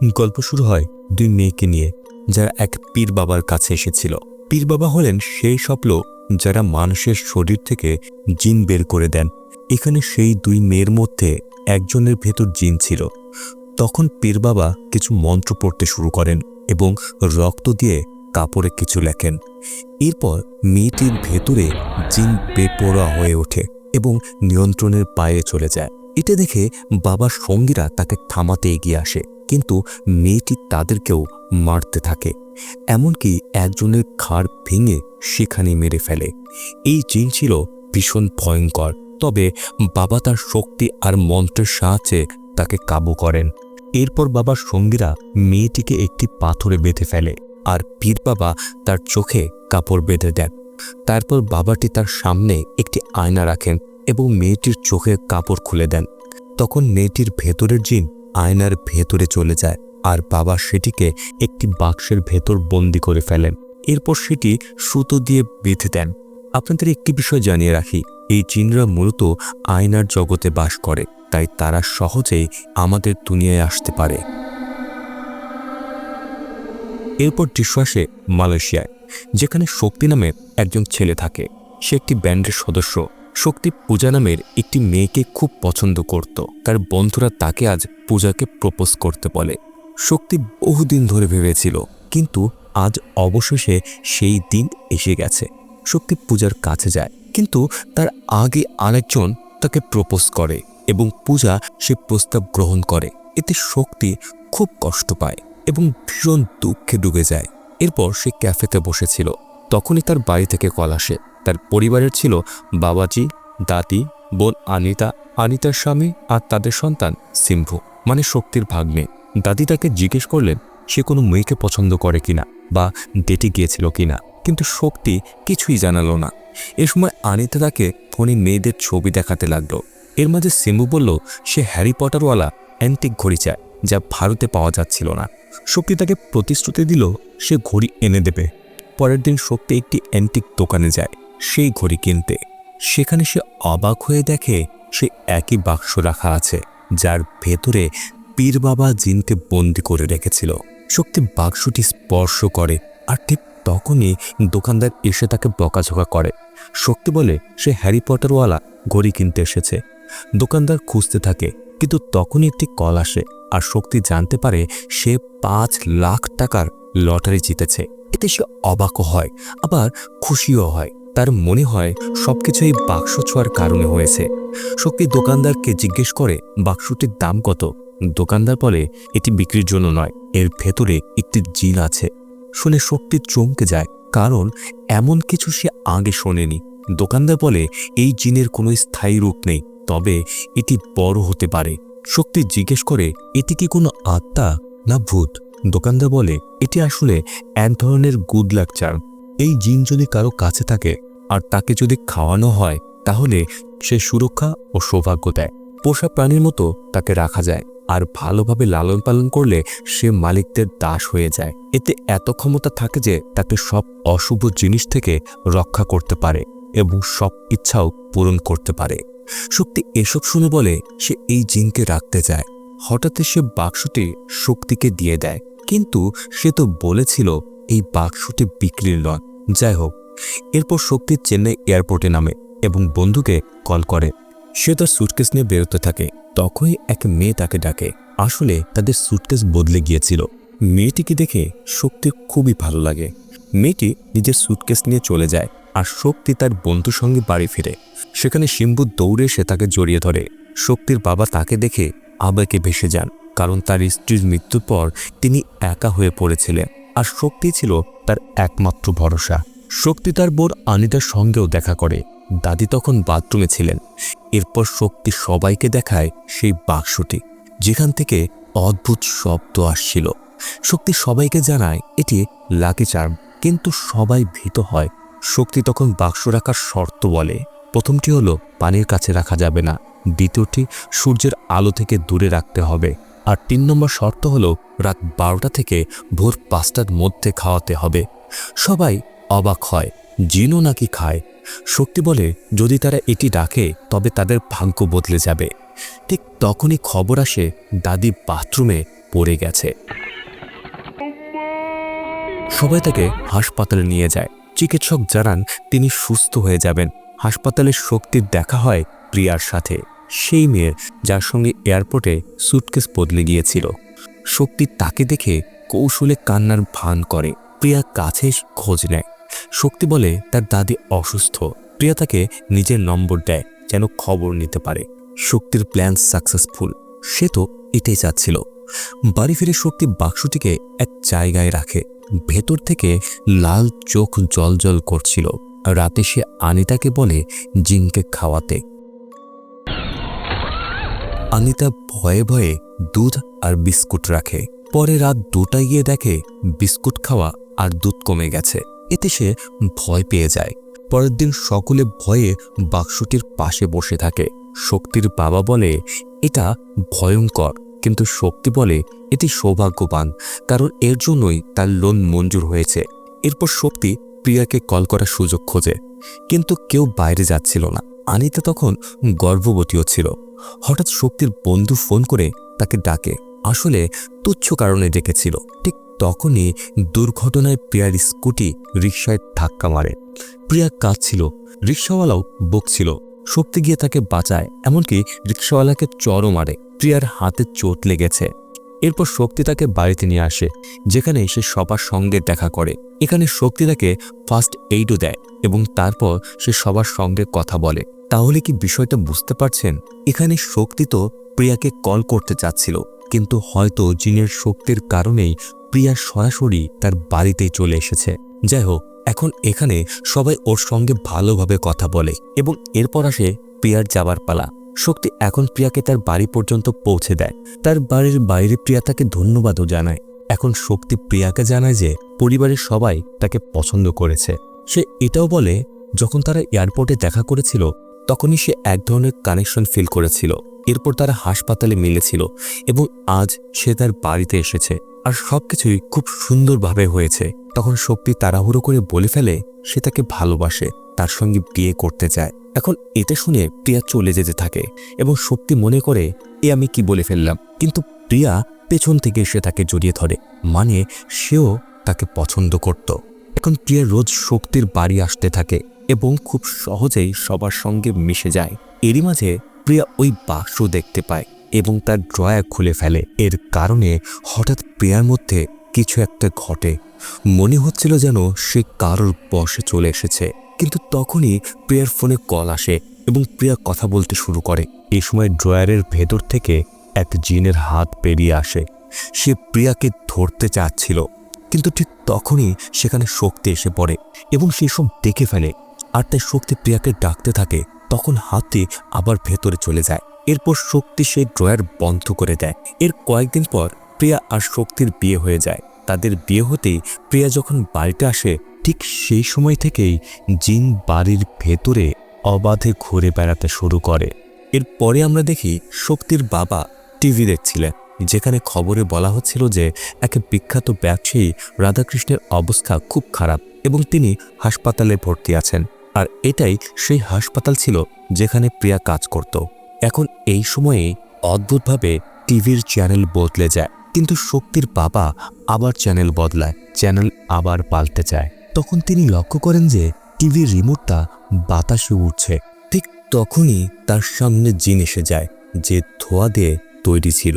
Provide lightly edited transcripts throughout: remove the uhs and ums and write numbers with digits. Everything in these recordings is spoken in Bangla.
গল্প শুরু হয় দুই মেয়েকে নিয়ে, যারা এক পীর বাবার কাছে এসেছিল। পীর বাবা হলেন সেই সব লোক যারা মানুষের শরীর থেকে জিন বের করে দেন। এখানে সেই দুই মেয়ের মধ্যে একজনের ভেতর জিন ছিল। তখন পীর বাবা কিছু মন্ত্র পড়তে শুরু করেন এবং রক্ত দিয়ে কাপড়ে কিছু লেখেন। এরপর মেয়েটির ভেতরে জিন বেপরোয়া হয়ে ওঠে এবং নিয়ন্ত্রণের বাইরে চলে যায়। এটা দেখে বাবার সঙ্গীরা তাকে থামাতে এগিয়ে আসে, কিন্তু মেয়েটি তাদেরকেও মারতে থাকে, এমনকি একজনের ঘাড় ভেঙে সেখানে মেরে ফেলে। এই জিন ছিল ভীষণ ভয়ঙ্কর, তবে বাবা তার শক্তি আর মন্ত্রের সাহায্যে তাকে কাবু করেন। এরপর বাবার সঙ্গীরা মেয়েটিকে একটি পাথরে বেঁধে ফেলে, আর পীর বাবা তার চোখে কাপড় বেঁধে দেন। তারপর বাবাটি তার সামনে একটি আয়না রাখেন এবং মেয়েটির চোখের কাপড় খুলে দেন। তখন মেয়েটির ভেতরের জিন আয়নার ভেতরে চলে যায়, আর বাবা সেটিকে একটি বাক্সের ভেতর বন্দি করে ফেলেন। এরপর সেটি সুতো দিয়ে বেঁধে দেন। আপনাদের একটি বিষয় জানিয়ে রাখি, এই জিনরা মূলত আয়নার জগতে বাস করে, তাই তারা সহজেই আমাদের দুনিয়ায় আসতে পারে। এরপর দৃশ্য আসে মালয়েশিয়ায়, যেখানে শক্তি নামের একজন ছেলে থাকে। সে একটি ব্যান্ডের সদস্য। শক্তি পূজা নামের একটি মেয়েকে খুব পছন্দ করত। তার বন্ধুরা তাকে আজ পূজাকে প্রপোজ করতে বলে। শক্তি বহুদিন ধরে ভেবেছিল, কিন্তু আজ অবশেষে সেই দিন এসে গেছে। শক্তি পূজার কাছে যায়, কিন্তু তার আগে আরেকজন তাকে প্রপোজ করে এবং পূজা সে প্রস্তাব গ্রহণ করে। এতে শক্তি খুব কষ্ট পায় এবং ভীষণ দুঃখে ডুবে যায়। এরপর সে ক্যাফেতে বসেছিল, তখনই তার বাড়ি থেকে কল আসে। তার পরিবারের ছিল বাবাজি, দাদি, বোন আনিতা, আনিতার স্বামী আর তাদের সন্তান সিম্ভু, মানে শক্তির ভাগ্নে। দাদি তাকে জিজ্ঞেস করলেন সে কোনো মেয়েকে পছন্দ করে কিনা বা ডেটে গিয়েছিল কিনা, কিন্তু শক্তি কিছুই জানালো না। এ সময় আনিতা তাকে ফোনে মেয়েদের ছবি দেখাতে লাগলো। এর মাঝে সিম্ভু বলল সে হ্যারি পটারওয়ালা অ্যান্টিক ঘড়ি চায়, যা ভারতে পাওয়া যাচ্ছিল না। শক্তি তাকে প্রতিশ্রুতি দিল সে ঘড়ি এনে দেবে। পরের দিন শক্তি একটি অ্যান্টিক দোকানে যায় সেই ঘড়ি কিনতে। সেখানে সে অবাক হয়ে দেখে সে একই বাক্স রাখা আছে, যার ভেতরে পীর বাবা জিনকে বন্দি করে রেখেছিল। শক্তি বাক্সটি স্পর্শ করে, আর ঠিক তখনই দোকানদার এসে তাকে বকাঝকা করে। শক্তি বলে সে হ্যারি পটারওয়ালা ঘড়ি কিনতে এসেছে। দোকানদার খুঁজতে থাকে, কিন্তু তখনই একটি কল আসে, আর শক্তি জানতে পারে সে 5 লাখ টাকার লটারি জিতেছে। এতে সে অবাকও হয়, আবার খুশিও হয়। তার মনে হয় সবকিছু এই বাক্স ছোঁয়ার কারণে হয়েছে। শক্তি দোকানদারকে জিজ্ঞেস করে বাক্সটির দাম কত। দোকানদার বলে এটি বিক্রির জন্য নয়, এর ভেতরে একটি জিন আছে। শুনে শক্তি চমকে যায়, কারণ এমন কিছু সে আগে শোনেনি। দোকানদার বলে এই জিনের কোনো স্থায়ী রূপ নেই, তবে এটি বড় হতে পারে। শক্তি জিজ্ঞেস করে এটি কি কোনো আত্মা না ভূত। দোকানদার বলে এটি আসলে এক ধরনের গুড লাক চার্ম। এই জিন যদি কারো কাছে থাকে আর তাকে যদি খাওয়ানো হয়, তাহলে সে সুরক্ষা ও সৌভাগ্য দেয়। পোষা প্রাণীর মতো তাকে রাখা যায়, আর ভালোভাবে লালন পালন করলে সে মালিকদের দাস হয়ে যায়। এতে এত ক্ষমতা থাকে যে তাকে সব অশুভ জিনিস থেকে রক্ষা করতে পারে এবং সব ইচ্ছাও পূরণ করতে পারে। শক্তি এসব শুনে বলে সে এই জিনকে রাখতে চায়। হঠাৎ সে বাক্সটি শক্তিকে দিয়ে দেয়, কিন্তু সে তো বলেছিল এই বাক্সটি বিক্রির নয়। যাই হোক, এরপর শক্তি চেন্নাই এয়ারপোর্টে নামে এবং বন্ধুকে কল করে। সে তার সুটকেস নিয়ে বেরোতে থাকে। তখনই এক মেয়ে তাকে ডাকে। আসলে তাদের সুটকেস বদলে গিয়েছিল। মেয়েটিকে দেখে শক্তির খুবই ভালো লাগে। মেয়েটি নিজের সুটকেস নিয়ে চলে যায়, আর শক্তি তার বন্ধুর সঙ্গে বাড়ি ফিরে। সেখানে সিম্বু দৌড়ে এসে তাকে জড়িয়ে ধরে। শক্তির বাবা তাকে দেখে আবেগে ভেসে যান, কারণ তার স্ত্রীর মৃত্যুর পর তিনি একা হয়ে পড়েছিলেন, আর শক্তি ছিল তার একমাত্র ভরসা। শক্তি তার বোন আনিতার সঙ্গেও দেখা করে। দাদি তখন বাথরুমে ছিলেন। এরপর শক্তি সবাইকে দেখায় সেই বাক্সটি, যেখান থেকে অদ্ভুত শব্দ আসছিল। শক্তি সবাইকে জানায় এটি লাকি চার্ম, কিন্তু সবাই ভীত হয়। শক্তি তখন বাক্স রাখার শর্ত বলে। প্রথমটি হলো পানির কাছে রাখা যাবে না, দ্বিতীয়টি সূর্যের আলো থেকে দূরে রাখতে হবে, আর 3 নম্বর শর্ত হলো রাত 12টা থেকে ভোর 5টার মধ্যে খাওয়াতে হবে। সবাই অবাক হয়, জিনও নাকি খায়। শক্তি বলে যদি তারা এটি রাখে তবে তাদের ভাগ্য বদলে যাবে। ঠিক তখনই খবর আসে দাদি বাথরুমে পড়ে গেছে। সবাই তাকে হাসপাতালে নিয়ে যায়। চিকিৎসক জানান তিনি সুস্থ হয়ে যাবেন। হাসপাতালে শক্তির দেখা হয় প্রিয়ার সাথে, সেই মেয়ের যার সঙ্গে এয়ারপোর্টে সুটকেস বদলে গিয়েছিল। শক্তি তাকে দেখে কৌশলে কান্নার ভান করে। প্রিয়া কাছে খোঁজ নেয়। শক্তি বলে তার দাদি অসুস্থ। প্রিয়া তাকে নিজের নম্বর দেয় যেন খবর নিতে পারে। শক্তির প্ল্যান সাকসেসফুল, সে তো এটাই চাচ্ছিল। বাড়ি ফিরে শক্তি বাক্সটিকে এক জায়গায় রাখে। ভেতর থেকে লাল চোখ জলজল করছিল। রাতে সে আনিতাকে বলে জিনকে খাওয়াতে। আনিতা ভয়ে ভয়ে দুধ আর বিস্কুট রাখে। পরে রাত 2টায় গিয়ে দেখে বিস্কুট খাওয়া আর দুধ কমে গেছে। এতে সে ভয় পেয়ে যায়। পরের দিন সকলে ভয়ে বাক্সটির পাশে বসে থাকে। শক্তির বাবা বলে এটা ভয়ঙ্কর, কিন্তু শক্তি বলে এটি সৌভাগ্যবান, কারণ এর জন্যই তার লোন মঞ্জুর হয়েছে। এরপর শক্তি প্রিয়াকে কল করার সুযোগ খোঁজে, কিন্তু কেউ বাইরে যাচ্ছিল না। আনিতা তখন গর্ভবতীও ছিল। হঠাৎ শক্তির বন্ধু ফোন করে তাকে ডাকে। আসলে তুচ্ছ কারণে ডেকেছিল। ঠিক তখনই দুর্ঘটনায় প্রিয়ার স্কুটি রিকশায় ধাক্কা মারে। প্রিয়া কাঁদছিল, রিকশাওয়ালাও বকছিল। শক্তি গিয়ে তাকে বাঁচায়, এমনকি রিকশাওয়ালাকে চড়ও মারে। প্রিয়ার হাতে চোট লেগেছে। এরপর শক্তি তাকে বাড়িতে নিয়ে আসে, যেখানে সে সবার সঙ্গে দেখা করে। এখানে শক্তি তাকে ফার্স্ট এইডও দেয় এবং তারপর সে সবার সঙ্গে কথা বলে। তাহলে কি বিষয়টা বুঝতে পারছেন? এখানে শক্তি তো প্রিয়াকে কল করতে চাচ্ছিল, কিন্তু হয়তো জিনের শক্তির কারণেই প্রিয়া সরাসরি তার বাড়িতেই চলে এসেছে। যাই হোক, এখন এখানে সবাই ওর সঙ্গে ভালোভাবে কথা বলে এবং এরপর আসে প্রিয়ার যাবার পালা। শক্তি এখন প্রিয়াকে তার বাড়ি পর্যন্ত পৌঁছে দেয়। তার বাড়ির বাইরে প্রিয়া তাকে ধন্যবাদও জানায়। এখন শক্তি প্রিয়াকে জানায় যে পরিবারের সবাই তাকে পছন্দ করেছে। সে এটাও বলে যখন তারা এয়ারপোর্টে দেখা করেছিল তখনই সে এক ধরনের কানেকশন ফিল করেছিল। এরপর তারা হাসপাতালে মিলেছিল এবং আজ সে তার বাড়িতে এসেছে আর সবকিছুই খুব সুন্দরভাবে হয়েছে। তখন শক্তি তাড়াহুড়ো করে বলে ফেলে সে তাকে ভালোবাসে, তার সঙ্গে বিয়ে করতে চায়। এখন এটা শুনে প্রিয়া চলে যেতে থাকে এবং শক্তি মনে করে আমি কি বলে ফেললাম, কিন্তু প্রিয়া পেছন থেকে এসে তাকে জড়িয়ে ধরে, মানে সেও তাকে পছন্দ করত। এখন প্রিয়া রোজ শক্তির বাড়ি আসতে থাকে এবং খুব সহজেই সবার সঙ্গে মিশে যায়। এরই মাঝে প্রিয়া ওই বাক্স দেখতে পায় এবং তার ড্রয়ার খুলে ফেলে। এর কারণে হঠাৎ প্রিয়ার মধ্যে কিছু একটা ঘটে। মনে হচ্ছিল যেন সে কারোর বশে চলে এসেছে। কিন্তু তখনই প্রিয়ার ফোনে কল আসে এবং প্রিয়া কথা বলতে শুরু করে। এই সময় ড্রয়ারের ভেতর থেকে এক জিনের হাত বেরিয়ে আসে। সে প্রিয়াকে ধরতে চাচ্ছিল, কিন্তু ঠিক তখনই সেখানে শক্তি এসে পড়ে এবং সেই সব দেখে ফেলে। আর তাই শক্তি প্রিয়াকে ডাকতে থাকে। তখন হাতটি আবার ভেতরে চলে যায়। এরপর শক্তি সেই ড্রয়ার বন্ধ করে দেয়। এর কয়েকদিন পর প্রিয়া আর শক্তির বিয়ে হয়ে যায়। তাদের বিয়ে হতেই প্রিয়া যখন বাড়িতে আসে ঠিক সেই সময় থেকেই জিন বাড়ির ভেতরে অবাধে ঘুরে বেড়াতে শুরু করে। এরপরে আমরা দেখি শক্তির বাবা টিভি দেখছিলেন, যেখানে খবরে বলা হচ্ছিল যে এক বিখ্যাত ব্যবসায়ী রাধাকৃষ্ণের অবস্থা খুব খারাপ এবং তিনি হাসপাতালে ভর্তি আছেন। আর এটাই সেই হাসপাতাল ছিল যেখানে প্রিয়া কাজ করত। এখন এই সময়ে অদ্ভুতভাবে টিভির চ্যানেল বদলে যায়, কিন্তু শক্তির বাবা আবার চ্যানেল বদলায়, চ্যানেল আবার পাল্টে যায়। তখন তিনি লক্ষ্য করেন যে টিভির রিমোটটা বাতাসে উঠছে। ঠিক তখনই তার সামনে জিন এসে যায়, যে ধোঁয়া দিয়ে তৈরি ছিল।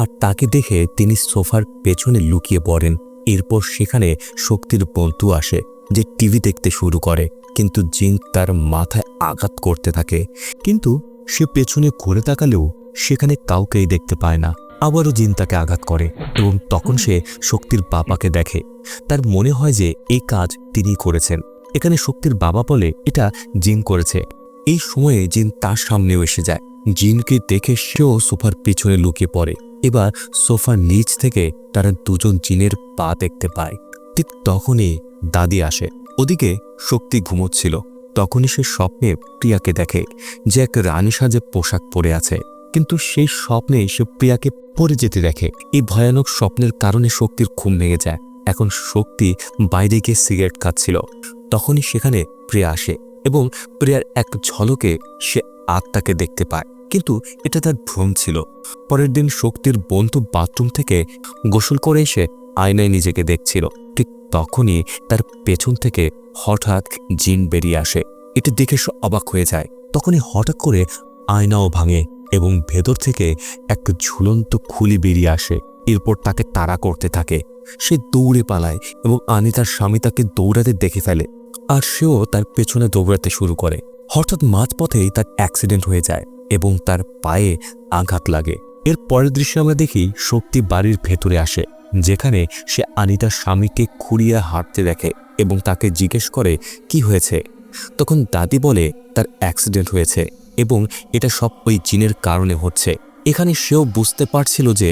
আর তাকে দেখে তিনি সোফার পেছনে লুকিয়ে পড়েন। এরপর সেখানে শক্তির বন্ধু আসে, যে টিভি দেখতে শুরু করে, কিন্তু জিন তার মাথায় আঘাত করতে থাকে। কিন্তু সে পেছনে ঘুরে তাকালেও সেখানে কাউকেই দেখতে পায় না। আবারও জিন তাকে আঘাত করে এবং তখন সে শক্তির বাবাকে দেখে। তার মনে হয় যে এই কাজ তিনিই করেছেন। এখানে শক্তির বাবা বলে এটা জিন করেছে। এই সময়ে জিন তার সামনেও এসে যায়। জিনকে দেখে সেও সোফার পিছনে লুকিয়ে পড়ে। এবার সোফার নিচ থেকে তারা দুজন জিনের পা দেখতে পায়। ঠিক তখনই দাদি আসে। ওদিকে শক্তি ঘুমোচ্ছিল। তখনই সে স্বপ্নে প্রিয়াকে দেখে, যে এক রানী সাজে পোশাক পরে আছে, কিন্তু সেই স্বপ্নে সে প্রিয়াকে পড়ে যেতে দেখে। এই ভয়ানক স্বপ্নের কারণে শক্তির ঘুম ভেঙে যায়। এখন শক্তি বাইরে গিয়ে সিগারেট খাচ্ছিল। তখনই সেখানে প্রিয়া আসে এবং প্রিয়ার এক ঝলকে সে আত্মাকে দেখতে পায়। কিন্তু এটা তার ভ্রম ছিল। পরের দিন শক্তির বন্ধু বাথরুম থেকে গোসল করে এসে আয়নায় নিজেকে দেখছিল। ঠিক তখনই তার পেছন থেকে হঠাৎ জিন বেরিয়ে আসে। এটা দেখে সে অবাক হয়ে যায়। তখনই হঠাৎ করে আয়নাও ভাঙে এবং ভেতর থেকে এক ঝুলন্ত খুলি বেরিয়ে আসে। এরপর তাকে তাড়া করতে থাকে। সে দৌড়ে পালায় এবং আনিতার স্বামী তাকে দৌড়াতে দেখে ফেলে, আর সেও তার পেছনে দৌড়াতে শুরু করে। হঠাৎ মাঝপথেই তার অ্যাক্সিডেন্ট হয়ে যায় এবং তার পায়ে আঘাত লাগে। এর পরের দৃশ্যে আমরা দেখি শক্তি বাড়ির ভেতরে আসে, যেখানে সে আনিতার স্বামীকে খুঁড়িয়ে হাঁটতে দেখে এবং তাকে জিজ্ঞেস করে কি হয়েছে। তখন দাদি বলে তার অ্যাক্সিডেন্ট হয়েছে এবং এটা সব ওই জিনের কারণে হচ্ছে। এখানে সেও বুঝতে পারছিল যে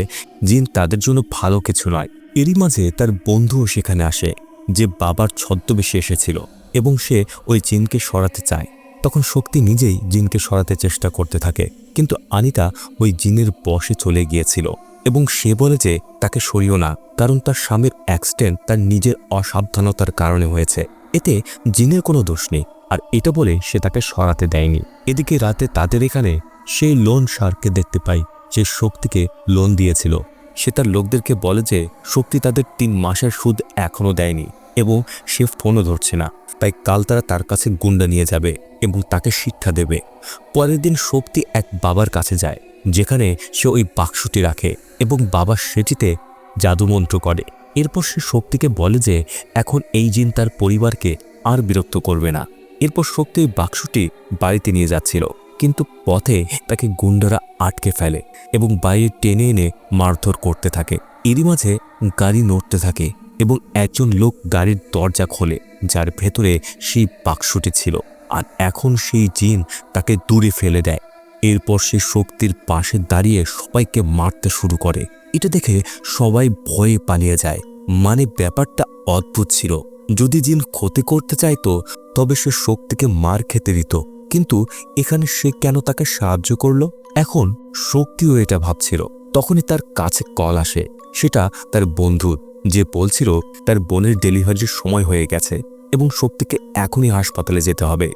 জিন তাদের জন্য ভালো কিছু নয়। এরই মাঝে তার বন্ধুও সেখানে আসে, যে বাবার ছদ্মবেশে এসেছিল এবং সে ওই জিনকে সরাতে চায়। তখন শক্তি নিজেই জিনকে সরাতে চেষ্টা করতে থাকে, কিন্তু আনিতা ওই জিনের বশে চলে গিয়েছিল এবং সে বলে যে তাকে সরিও না, কারণ তার স্বামীর অ্যাক্সিডেন্ট তার নিজের অসাবধানতার কারণে হয়েছে, এতে জিনের কোনো দোষ নেই। আর এটা বলে সে তাকে সরাতে দেয়নি। এদিকে রাতে তাদের এখানে সেই লোন শার্ককে দেখতে পাই, যে শক্তিকে লোন দিয়েছিল। সে তার লোকদেরকে বলে যে শক্তি তাদের 3 মাসের সুদ এখনও দেয়নি এবং সে ফোনও ধরছে না, তাই কাল তারা তার কাছে গুন্ডা নিয়ে যাবে এবং তাকে শিক্ষা দেবে। পরের দিন শক্তি এক বাবার কাছে যায়, যেখানে সে ওই বাক্সটি রাখে এবং বাবা সেটিতে জাদুমন্ত্র করে। এরপর সে শক্তিকে বলে যে এখন এই জিন তার পরিবারকে আর বিরক্ত করবে না। এরপর শক্তি ওই বাক্সটি বাড়িতে নিয়ে যাচ্ছিল, কিন্তু পথে তাকে গুন্ডারা আটকে ফেলে এবং বাইরে টেনে এনে মারধর করতে থাকে। এরই মাঝে গাড়ি নড়তে থাকে এবং একজন লোক গাড়ির দরজা খোলে, যার ভেতরে সেই বাক্সটি ছিল। আর এখন সেই জিন তাকে দূরে ফেলে দেয়। এরপর সে শক্তির পাশে দাঁড়িয়ে সবাইকে মারতে শুরু করে। এটা দেখে সবাই ভয়ে পালিয়ে যায়। মানে ব্যাপারটা অদ্ভুত ছিল। যদি জিন ক্ষতি করতে চাইতো তবে সে শক্তিকে মার খেতে দিত, কিন্তু এখানে সে কেন তাকে সাহায্য করলো? এখন শক্তিও এটা ভাবছিল। তখনই তার কাছে কল আসে। সেটা তার বন্ধু, যে বলছিল তার বোনের ডেলিভারির সময় হয়ে গেছে এবং শক্তিকে এখনই হাসপাতালে যেতে হবে।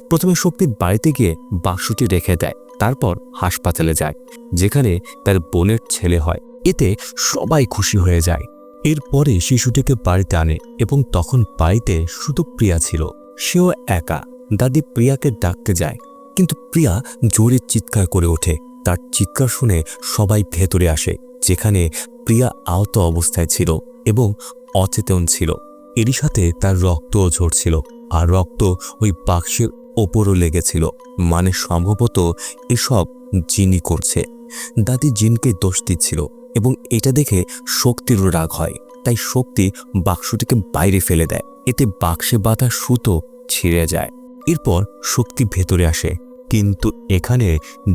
প্রথমে শক্তি বাড়িতে গিয়ে বাক্সটি রেখে দেয়, তারপর হাসপাতালে যায়, যেখানে তার বোনের ছেলে হয়। এতে সবাই খুশি হয়ে যায়। এরপরে শিশুটিকে বাড়িতে আনে এবং তখন বাড়িতে শুধু প্রিয়া ছিল। সেও একা। দাদি প্রিয়াকে ডাকতে যায়, কিন্তু প্রিয়া জোরে চিৎকার করে ওঠে। তার চিৎকার শুনে সবাই ভেতরে আসে, যেখানে প্রিয়া আহত অবস্থায় ছিল এবং অচেতন ছিল। এরই সাথে তার রক্তও ঝরছিল, আর রক্ত ওই বাক্সের ওপরও লেগেছিল। মানে সম্ভবত এসব জিনই করছে। দাদি জিনকে দোষ দিচ্ছিল এবং এটা দেখে শক্তিরও রাগ হয়। তাই শক্তি বাক্সটিকে বাইরে ফেলে দেয়। এতে বাক্সে বাঁধা সুতো ছিঁড়ে যায়। এরপর শক্তি ভেতরে আসে, কিন্তু এখানে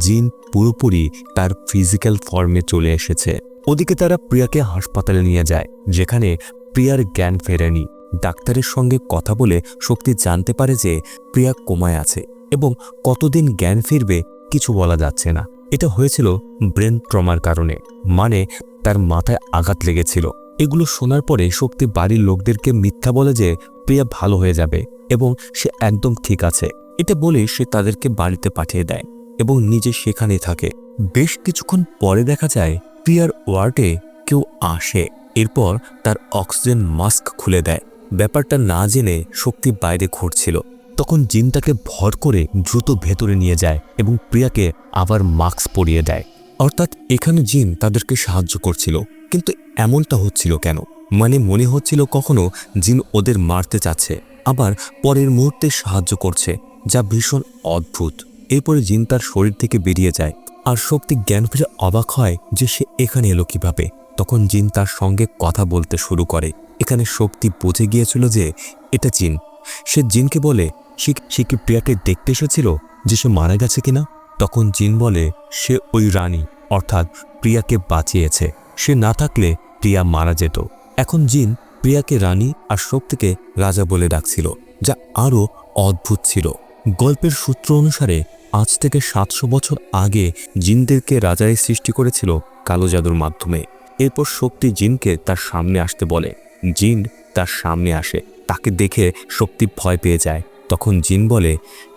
জিন পুরোপুরি তার ফিজিক্যাল ফর্মে চলে এসেছে। ওদিকে তারা প্রিয়াকে হাসপাতালে নিয়ে যায়, যেখানে প্রিয়ার জ্ঞান ফেরেনি। ডাক্তারের সঙ্গে কথা বলে শক্তি জানতে পারে যে প্রিয়া কোমায় আছে এবং কতদিন জ্ঞান ফিরবে কিছু বলা যাচ্ছে না। এটা হয়েছিল ব্রেন ট্রমার কারণে, মানে তার মাথায় আঘাত লেগেছিল। এগুলো শোনার পরে শক্তি বাড়ির লোকদেরকে মিথ্যা বলে যে প্রিয়া ভালো হয়ে যাবে এবং সে একদম ঠিক আছে। এটা বলে সে তাদেরকে বাড়িতে পাঠিয়ে দেয় এবং নিজে সেখানেই থাকে। বেশ কিছুক্ষণ পরে দেখা যায় প্রিয়ার ওয়ার্ডে কেউ আসে। এরপর তার অক্সিজেন মাস্ক খুলে দেয়। ব্যাপারটা না জেনে শক্তি বাইরে ঘুরছিল। তখন জিন তাকে ভর করে দ্রুত ভেতরে নিয়ে যায় এবং প্রিয়াকে আবার মাস্ক পরিয়ে দেয়। অর্থাৎ এখানে জিন তাদেরকে সাহায্য করছিল, কিন্তু এমনটা হচ্ছিল কেন? মানে মনে হচ্ছিল কখনো জিন ওদের মারতে চাচ্ছে, আবার পরের মুহূর্তে সাহায্য করছে, যা ভীষণ অদ্ভুত। এরপরে জিন তার শরীর থেকে বেরিয়ে যায়, আর শক্তি জ্ঞান ফিরে অবাক হয় যে সে এখানে এলো কিভাবে। তখন জিন তার সঙ্গে কথা বলতে শুরু করে। এখানে শক্তি বুঝে গিয়েছিল যে এটা জিন। সে জিনকে বলে সে কি প্রিয়াকে দেখতে এসেছিল, যে সে মারা গেছে কিনা। তখন জিন বলে সে ওই রানী, অর্থাৎ প্রিয়াকে বাঁচিয়েছে। সে না থাকলে প্রিয়া মারা যেত। এখন জিন প্রিয়াকে রানী আর শক্তিকে রাজা বলে ডাকছিল, যা আরও অদ্ভুত ছিল। গল্পের সূত্র অনুসারে আজ থেকে 700 বছর আগে জিনদেরকে রাজাই সৃষ্টি করেছিল কালো জাদুর মাধ্যমে। এরপর শক্তি জিনকে তার সামনে আসতে বলে। জিন তার সামনে আসে। তাকে দেখে শক্তি ভয় পেয়ে যায়। তখন জিন বলে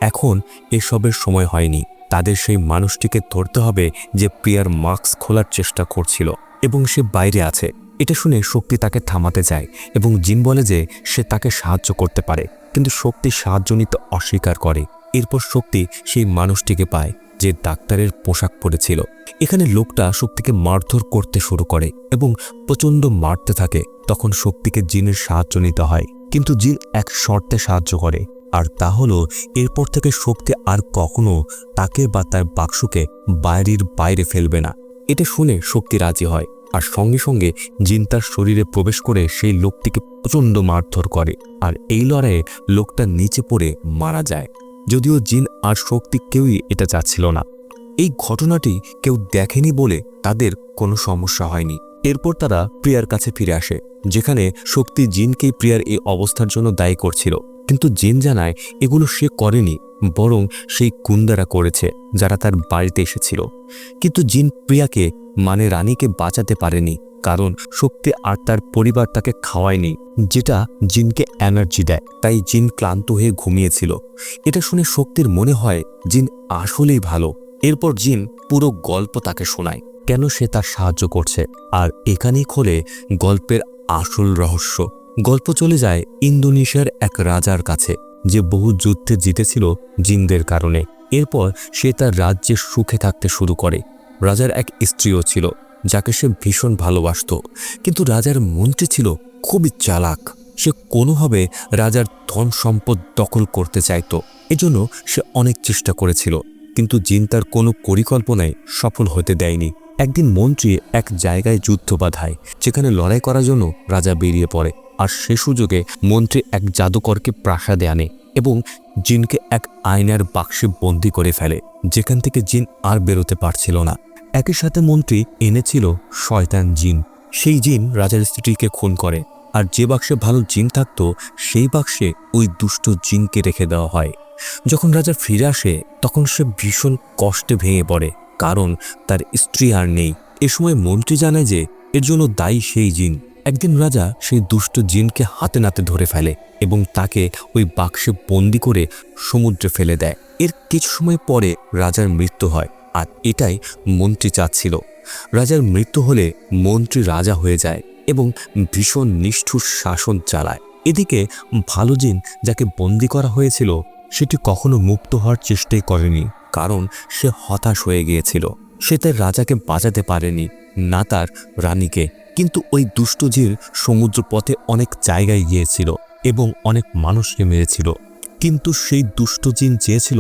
এখন এসবের সময় হয়নি, তাদের সেই মানুষটিকে ধরতে হবে যে প্রিয়ার মাস্ক খোলার চেষ্টা করছিল এবং সে বাইরে আছে। এটা শুনে শক্তি তাকে থামাতে যায় এবং জিন বলে যে সে তাকে সাহায্য করতে পারে, কিন্তু শক্তি সাহায্য নিতে অস্বীকার করে। এরপর শক্তি সেই মানুষটিকে পায় যে ডাক্তারের পোশাক পরেছিল। এখানে লোকটা শক্তিকে মারধর করতে শুরু করে এবং প্রচণ্ড মারতে থাকে। তখন শক্তিকে জিনের সাহায্য নিতে হয়, কিন্তু জিন এক শর্তে সাহায্য করে, আর তা হলো এরপর থেকে শক্তি আর কখনো তাকে বা তার বাক্সকে বাড়ির বাইরে ফেলবে না। এটা শুনে শক্তি রাজি হয়, আর সঙ্গে সঙ্গে জিন তার শরীরে প্রবেশ করে সেই লোকটিকে প্রচণ্ড মারধর করে, আর এই লড়াইয়ে লোকটা নিচে পড়ে মারা যায়। যদিও জিন আর শক্তি কেউই এটা চাচ্ছিল না। এই ঘটনাটি কেউ দেখেনি বলে তাদের কোনো সমস্যা হয়নি। এরপর তারা প্রিয়ার কাছে ফিরে আসে, যেখানে শক্তি জিনকেই প্রিয়ার এই অবস্থার জন্য দায়ী করছিল, কিন্তু জিন জানায় এগুলো সে করেনি, বরং সেই গুন্ডারা করেছে যারা তার বাড়িতে এসেছিল। কিন্তু জিন প্রিয়াকে মানে রানীকে বাঁচাতে পারেনি, কারণ শক্তি আর তার পরিবার তাকে খাওয়ায়নি, যেটা জিনকে এনার্জি দেয়। তাই জিন ক্লান্ত হয়ে ঘুমিয়েছিল। এটা শুনে শক্তির মনে হয় জিন আসলেই ভালো। এরপর জিন পুরো গল্প তাকে শোনায়, কেন সে তার সাহায্য করছে, আর এখানেই খোলে গল্পের আসল রহস্য। গল্প চলে যায় ইন্দোনেশিয়ার এক রাজার কাছে, যে বহু যুদ্ধে জিতেছিল জিনদের কারণে। এরপর সে তার রাজ্যে সুখে থাকতে শুরু করে। রাজার এক স্ত্রীও ছিল যাকে সে ভীষণ ভালোবাসত, কিন্তু রাজার মন্ত্রী ছিল খুবই চালাক। সে কোনোভাবে রাজার ধন সম্পদ দখল করতে চাইত। এজন্য সে অনেক চেষ্টা করেছিল, কিন্তু জিন তার কোনো পরিকল্পনায় সফল হতে দেয়নি। একদিন মন্ত্রী এক জায়গায় যুদ্ধ বাধায়, যেখানে লড়াই করার জন্য রাজা বেরিয়ে পড়ে, আর সে সুযোগে মন্ত্রী এক জাদুকরকে প্রাসাদে আনে এবং জিনকে এক আয়নার বাক্সে বন্দি করে ফেলে, যেখান থেকে জিন আর বেরোতে পারছিল না। একই সাথে মন্ত্রী এনেছিল শয়তান জিন। সেই জিন রাজার স্ত্রীকে খুন করে, আর যে বাক্সে ভালো জিন থাকত সেই বাক্সে ওই দুষ্ট জিনকে রেখে দেওয়া হয়। যখন রাজা ফিরে আসে তখন সে ভীষণ কষ্টে ভেঙে পড়ে, কারণ তার স্ত্রী আর নেই। এ সময় মন্ত্রী জানায় যে এর জন্য দায়ী সেই জিন। একদিন রাজা সেই দুষ্ট জিনকে হাতে নাতে ধরে ফেলে এবং তাকে ওই বাক্সে বন্দি করে সমুদ্রে ফেলে দেয়। এর কিছু সময় পরে রাজার মৃত্যু হয়, আর এটাই মন্ত্রী চাচ্ছিল। রাজার মৃত্যু হলে মন্ত্রী রাজা হয়ে যায় এবং ভীষণ নিষ্ঠুর শাসন চালায়। এদিকে ভালো জিন যাকে বন্দি করা হয়েছিল সেটি কখনো মুক্ত হওয়ার চেষ্টাই করেনি, কারণ সে হতাশ হয়ে গিয়েছিল। সে তার রাজাকে বাঁচাতে পারেনি, না তার রানীকে। কিন্তু ওই দুষ্ট জিন সমুদ্র পথে অনেক জায়গায় গিয়েছিল এবং অনেক মানুষকে মেরেছিল। কিন্তু সেই দুষ্ট জিন চেয়েছিল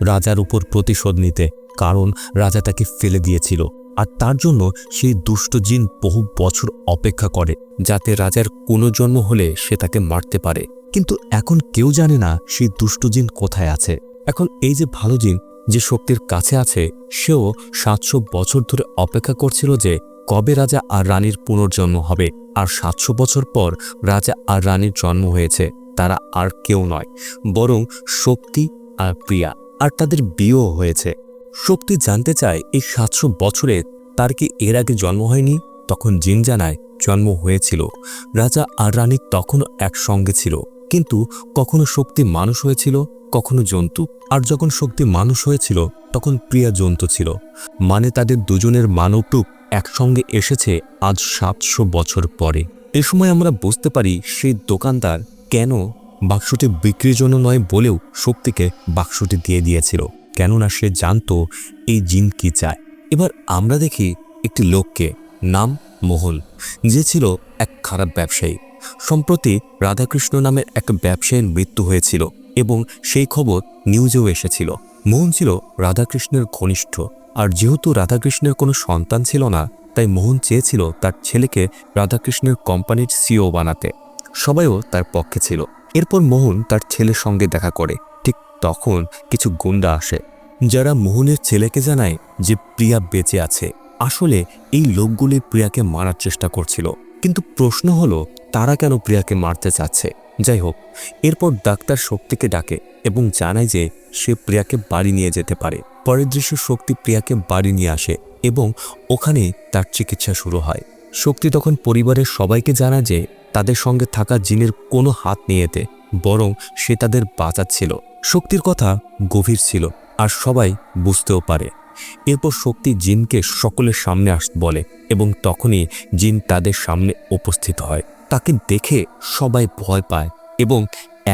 রাজার উপর প্রতিশোধ নিতে, কারণ রাজা তাকে ফেলে দিয়েছিল, আর তার জন্য সেই দুষ্ট জিন বহু বছর অপেক্ষা করে যাতে রাজার কোনো জন্ম হলে সে তাকে মারতে পারে। কিন্তু এখন কেউ জানে না সেই দুষ্ট জিন কোথায় আছে। এখন এই যে ভালো জিন যে শক্তির কাছে আছে, সেও 700 বছর ধরে অপেক্ষা করছিল যে কবে রাজা আর রানীর পুনর্জন্ম হবে। আর 700 বছর পর রাজা আর রানীর জন্ম হয়েছে। তারা আর কেউ নয়, বরং শক্তি আর প্রিয়া, আর তাদের বিয়েও হয়েছে। শক্তি জানতে চায় এই 700 বছরে তার কি এর আগে জন্ম হয়নি? তখন জিন জানায় জন্ম হয়েছিল। রাজা আর রানী তখনও একসঙ্গে ছিল, কিন্তু কখনো শক্তি মানুষ হয়েছিল, কখনো জন্তু। আর যখন শক্তি মানুষ হয়েছিল তখন প্রিয়া জন্তু ছিল। মানে তাদের দুজনের মানব রূপ একসঙ্গে এসেছে আজ 700 বছর পরে। এ সময় আমরা বুঝতে পারি সেই দোকানদার কেন বাক্সটি বিক্রির জন্য নয় বলেও শক্তিকে বাক্সটি দিয়ে দিয়েছিল, কেননা সে জানতো এই জিন কি চায়। এবার আমরা দেখি একটি লোককে, নাম মোহন, যে ছিল এক খারাপ ব্যবসায়ী। সম্প্রতি রাধাকৃষ্ণ নামের এক ব্যবসায়ীর মৃত্যু হয়েছিল এবং সেই খবর নিউজেও এসেছিল। মোহন ছিল রাধাকৃষ্ণের ঘনিষ্ঠ, আর যেহেতু রাধাকৃষ্ণের কোনো সন্তান ছিল না, তাই মোহন চেয়েছিল তার ছেলেকে রাধাকৃষ্ণের কোম্পানির সিও বানাতে। সবাইও তার পক্ষে ছিল। এরপর মোহন তার ছেলের সঙ্গে দেখা করে। ঠিক তখন কিছু গুন্ডা আসে, যারা মোহনের ছেলেকে জানায় যে প্রিয়া বেঁচে আছে। আসলে এই লোকগুলি প্রিয়াকে মারার চেষ্টা করছিল, কিন্তু প্রশ্ন হলো তারা কেন প্রিয়াকে মারতে চাচ্ছে। যাই হোক, এরপর ডাক্তার শক্তিকে ডাকে এবং জানায় যে সে প্রিয়াকে বাড়ি নিয়ে যেতে পারে। পরের দৃশ্যে শক্তি প্রিয়াকে বাড়ি নিয়ে আসে এবং ওখানে তার চিকিৎসা শুরু হয়। শক্তি তখন পরিবারের সবাইকে জানায় যে তাদের সঙ্গে থাকা জিনের কোনো হাত নেই এতে, বরং সে তাদের বাঁচাচ্ছিল। শক্তির কথা গভীর ছিল, আর সবাই বুঝতেও পারে। এরপর শক্তি জিনকে সকলের সামনে আসতে বলে এবং তখনই জিন তাদের সামনে উপস্থিত হয়। তাকে দেখে সবাই ভয় পায় এবং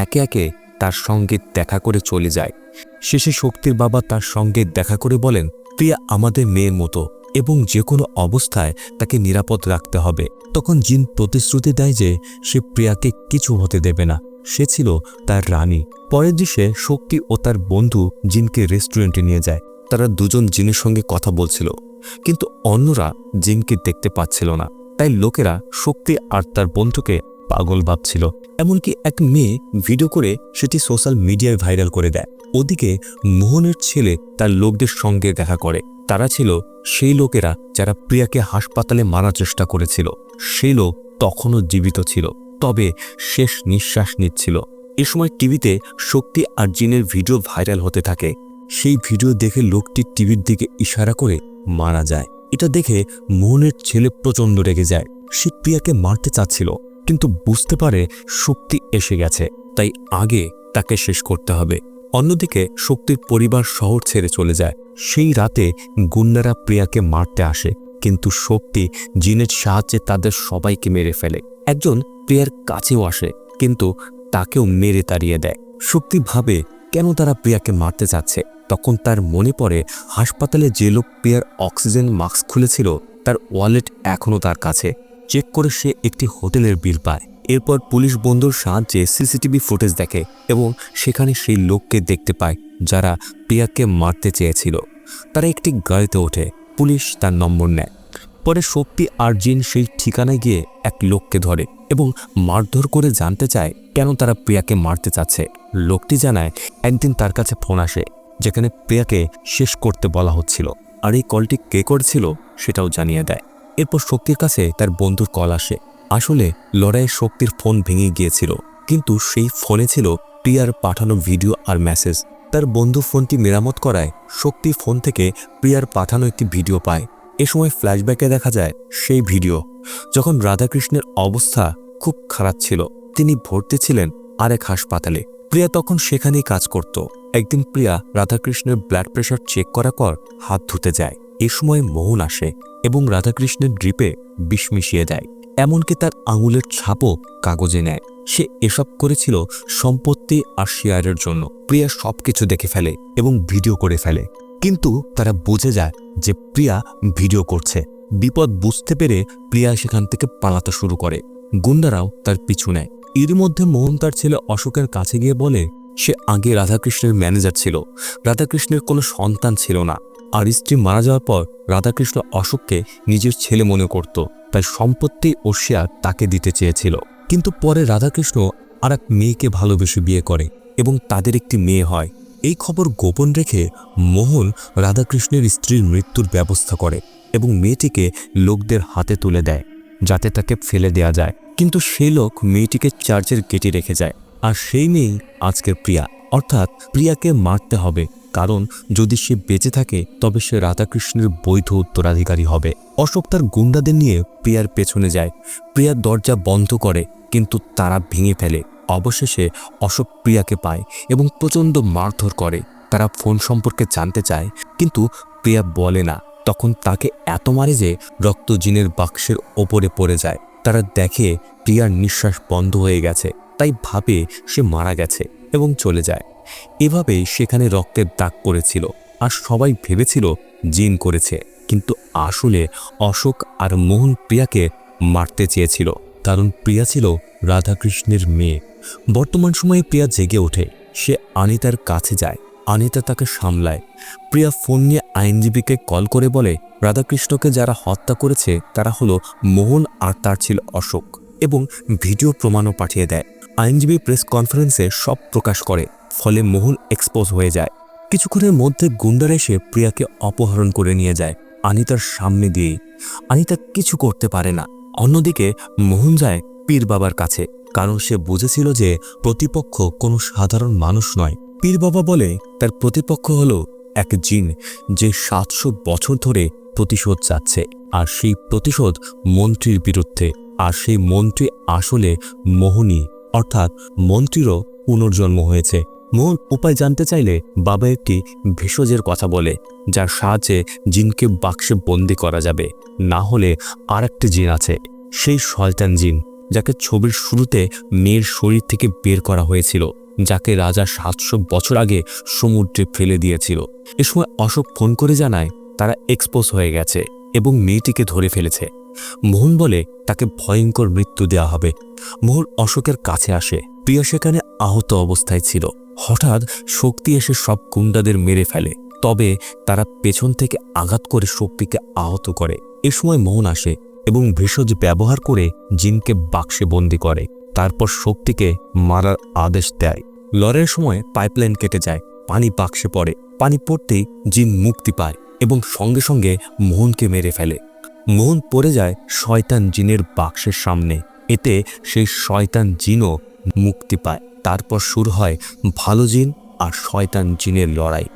একে একে তার সঙ্গে দেখা করে চলে যায়। শেষে শক্তির বাবা তার সঙ্গে দেখা করে বলেন, প্রিয়া আমাদের মেয়ের মতো এবং যে কোনো অবস্থায় তাকে নিরাপদ রাখতে হবে। তখন জিন প্রতিশ্রুতি দেয় যে সে প্রিয়াকে কিছু হতে দেবে না, সে ছিল তার রানী। পরের দৃশ্যে শক্তি ও তার বন্ধু জিনকে রেস্টুরেন্টে নিয়ে যায়। তারা দুজন জিনের সঙ্গে কথা বলছিল, কিন্তু অন্যরা জিনকে দেখতে পাচ্ছিল না। তাই লোকেরা শক্তি আর তার বন্ধুকে পাগল ভাবছিল। এমনকি এক মেয়ে ভিডিও করে সেটি সোশ্যাল মিডিয়ায় ভাইরাল করে দেয়। ওদিকে মোহনের ছেলে তার লোকদের সঙ্গে দেখা করে। তারা ছিল সেই লোকেরা যারা প্রিয়াকে হাসপাতালে মারার চেষ্টা করেছিল। সেই লোক তখনও জীবিত ছিল, তবে শেষ নিঃশ্বাস নিচ্ছিল। এ সময় টিভিতে শক্তি আর জিনের ভিডিও ভাইরাল হতে থাকে। সেই ভিডিও দেখে লোকটি টিভির দিকে ইশারা করে মারা যায়। এটা দেখে মোহনের ছেলে প্রচণ্ড রেগে যায়। সে প্রিয়াকে মারতে চাচ্ছিল, কিন্তু বুঝতে পারে শক্তি এসে গেছে, তাই আগে তাকে শেষ করতে হবে। অন্যদিকে শক্তির পরিবার শহর ছেড়ে চলে যায়। সেই রাতে গুন্ডারা প্রিয়াকে মারতে আসে, কিন্তু শক্তি জিনের সাহায্যে তাদের সবাইকে মেরে ফেলে। একজন প্রিয়ার কাছেও আসে, কিন্তু তাকেও মেরে তাড়িয়ে দেয়। শক্তি ভাবে কেন তারা প্রিয়াকে মারতে চাচ্ছে। তখন তার মনে পড়ে হাসপাতালে যে লোক প্রিয়ার অক্সিজেন মাস্ক খুলেছিল তার ওয়ালেট এখনও তার কাছে। চেক করে সে একটি হোটেলের বিল পায়। এরপর পুলিশ বন্ধুর সাহায্যে সিসিটিভি ফুটেজ দেখে এবং সেখানে সেই লোককে দেখতে পায় যারা প্রিয়াকে মারতে চেয়েছিল। তারা একটি গাড়িতে ওঠে। পুলিশ তার নম্বর নেয়। পরে শক্তি আর জিন সেই ঠিকানায় গিয়ে এক লোককে ধরে এবং মারধর করে জানতে চায় কেন তারা প্রিয়াকে মারতে চাচ্ছে। লোকটি জানায় একদিন তার কাছে ফোন আসে যেখানে প্রিয়াকে শেষ করতে বলা হচ্ছিল, আর এই কলটি কে করেছিল সেটাও জানিয়ে দেয়। এরপর শক্তির কাছে তার বন্ধুর কল আসে। আসলে লড়াইয়ে শক্তির ফোন ভেঙে গিয়েছিল, কিন্তু সেই ফোনে ছিল প্রিয়ার পাঠানো ভিডিও আর মেসেজ। তার বন্ধু ফোনটি মেরামত করায় শক্তি ফোন থেকে প্রিয়ার পাঠানো একটি ভিডিও পায়। এ সময় ফ্ল্যাশব্যাকে দেখা যায় সেই ভিডিও যখন রাধাকৃষ্ণের অবস্থা খুব খারাপ ছিল। তিনি ভর্তি ছিলেন আরেক হাসপাতালে। প্রিয়া তখন সেখানেই কাজ করত। একদিন প্রিয়া রাধাকৃষ্ণের ব্লাড প্রেশার চেক করার পর হাত ধুতে যায়। এ সময় মোহন আসে এবং রাধাকৃষ্ণের ড্রিপে বিষ মিশিয়ে দেয়। এমনকি তার আঙুলের ছাপও কাগজে নেয়। সে এসব করেছিল সম্পত্তি আর শেয়ারের জন্য। প্রিয়া সবকিছু দেখে ফেলে এবং ভিডিও করে ফেলে, কিন্তু তারা বুঝে যায় যে প্রিয়া ভিডিও করছে। বিপদ বুঝতে পেরে প্রিয়া সেখান থেকে পালাতে শুরু করে। গুন্ডারাও তার পিছু নেয়। এর মধ্যে মোহন তার ছেলে অশোকের কাছে গিয়ে বলে সে আগে রাধাকৃষ্ণের ম্যানেজার ছিল। রাধাকৃষ্ণের কোনো সন্তান ছিল না, আর স্ত্রী মারা যাওয়ার পর রাধাকৃষ্ণ অশোককে নিজের ছেলে মনে করত, তাই সম্পত্তি ও শেয়ার তাকে দিতে চেয়েছিল। কিন্তু পরে রাধাকৃষ্ণ আর এক মেয়েকে ভালোবেসে বিয়ে করে এবং তাদের একটি মেয়ে হয়। এই খবর গোপন রেখে মোহন রাধাকৃষ্ণের স্ত্রীর মৃত্যুর ব্যবস্থা করে এবং মেয়েটিকে লোকদের হাতে তুলে দেয় যাতে তাকে ফেলে দেয়া যায়। কিন্তু সেই লোক মেয়েটিকে চার্চের গেটে রেখে যায়। আর সেই মেয়েই আজকের প্রিয়া। অর্থাৎ প্রিয়াকে মারতে হবে, কারণ যদি সে বেঁচে থাকে তবে সে রাধাকৃষ্ণের বৈধ উত্তরাধিকারী হবে। অশোক তার গুন্ডাদের নিয়ে প্রিয়ার পেছনে যায়। প্রিয়ার দরজা বন্ধ করে, কিন্তু তারা ভেঙে ফেলে। অবশেষে অশোক প্রিয়াকে পায় এবং প্রচণ্ড মারধর করে। তারা ফোন সম্পর্কে জানতে চায়, কিন্তু প্রিয়া বলে না। তখন তাকে এত মারে যে রক্ত জিনের বাক্সের ওপরে পড়ে যায়। তারা দেখে প্রিয়ার নিঃশ্বাস বন্ধ হয়ে গেছে, তাই ভাবে সে মারা গেছে এবং চলে যায়। এভাবেই সেখানে রক্তের দাগ পড়েছিল, আর সবাই ভেবেছিল জিন করেছে। কিন্তু আসলে অশোক আর মোহন প্রিয়াকে মারতে চেয়েছিল, কারণ প্রিয়া ছিল রাধাকৃষ্ণের মেয়ে। বর্তমান সময়ে প্রিয়া জেগে ওঠে। সে আনিতার কাছে যায়। আনিতা তাকে সামলায়। প্রিয়া ফোন নিয়ে আইনজীবীকে কল করে বলে রাধাকৃষ্ণকে যারা হত্যা করেছে তারা হলো মোহন আর তার ছিল অশোক, এবং ভিডিও প্রমাণও পাঠিয়ে দেয়। আইনজীবী প্রেস কনফারেন্সে সব প্রকাশ করে, ফলে মোহন এক্সপোজ হয়ে যায়। কিছুক্ষণের মধ্যে গুন্ডারা এসে প্রিয়াকে অপহরণ করে নিয়ে যায় আনিতার সামনে দিয়েই। আনিতা কিছু করতে পারে না। অন্যদিকে মোহন যায় পীর বাবার কাছে, কারণ সে বুঝেছিল যে প্রতিপক্ষ কোনো সাধারণ মানুষ নয়। পীর বাবা বলে তার প্রতিপক্ষ হলো এক জিন, যে 700 বছর ধরে প্রতিশোধ চাচ্ছে, আর সেই প্রতিশোধ মন্ত্রীর বিরুদ্ধে। আর সেই মন্ত্রী আসলে মোহনী, অর্থাৎ মন্ত্রীরও পুনর্জন্ম হয়েছে। মোহন উপায় জানতে চাইলে বাবা একটি ভেষজের কথা বলে, যার সাহায্যে জিনকে বাক্সে বন্দি করা যাবে। না হলে আর একটি জিন আছে, সেই শয়তান জিন, যাকে ছবির শুরুতে মেয়ের শরীর থেকে বের করা হয়েছিল, যাকে রাজা 700 বছর আগে সমুদ্রে ফেলে দিয়েছিল। এ সময় অশোক ফোন করে জানায় তারা এক্সপোজ হয়ে গেছে এবং মেয়েটিকে ধরে ফেলেছে। মোহন বলে তাকে ভয়ঙ্কর মৃত্যু দেওয়া হবে। মোহন অশোকের কাছে আসে। প্রিয়া সেখানে আহত অবস্থায় ছিল। হঠাৎ শক্তি এসে সব গুন্ডাদের মেরে ফেলে, তবে তারা পেছন থেকে আঘাত করে শক্তিকে আহত করে। এ সময় মোহন আসে এবং ভেষজ ব্যবহার করে জিনকে বাক্সে বন্দি করে। তারপর শক্তিকে মারার আদেশ দেয়। লড়াইয়ের সময় পাইপলাইন কেটে যায়, পানি বাক্সে পড়ে। পানি পড়তেই জিন মুক্তি পায় এবং সঙ্গে সঙ্গে মোহনকে মেরে ফেলে। মোহন পড়ে যায় শয়তান জিনের বাক্সের সামনে। এতে সেই শয়তান জিনও মুক্তি পায়। তারপর শুরু হয় ভালো জিন আর শয়তান জিনের লড়াই।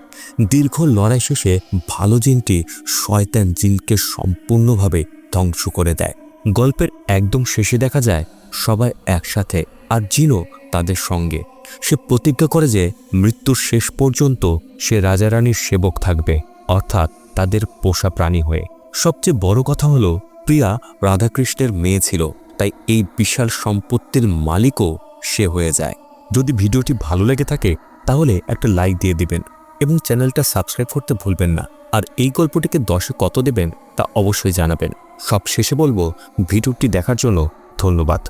দীর্ঘ লড়াই শেষে ভালো জিনটি শয়তান জিনকে সম্পূর্ণভাবে ধ্বংস করে দেয়। গল্পের একদম শেষে দেখা যায় সবাই একসাথে, আর জিনও তাদের সঙ্গে। সে প্রতিজ্ঞা করে যে মৃত্যুর শেষ পর্যন্ত সে রাজারানীর সেবক থাকবে, অর্থাৎ তাদের পোষা প্রাণী হয়ে। সবচেয়ে বড় কথা হলো, প্রিয়া রাধাকৃষ্ণের মেয়ে ছিল, তাই এই বিশাল সম্পত্তির মালিকও সে হয়ে যায়। যদি ভিডিওটি ভালো লেগে থাকে তাহলে একটা লাইক দিয়ে দিবেন এবং চ্যানেলটা সাবস্ক্রাইব করতে ভুলবেন না। আর এই গল্পটিকে 10-এ কত দেবেন তা অবশ্যই জানাবেন। সব শেষে বলবো, ভিডিওটি দেখার জন্য ধন্যবাদ।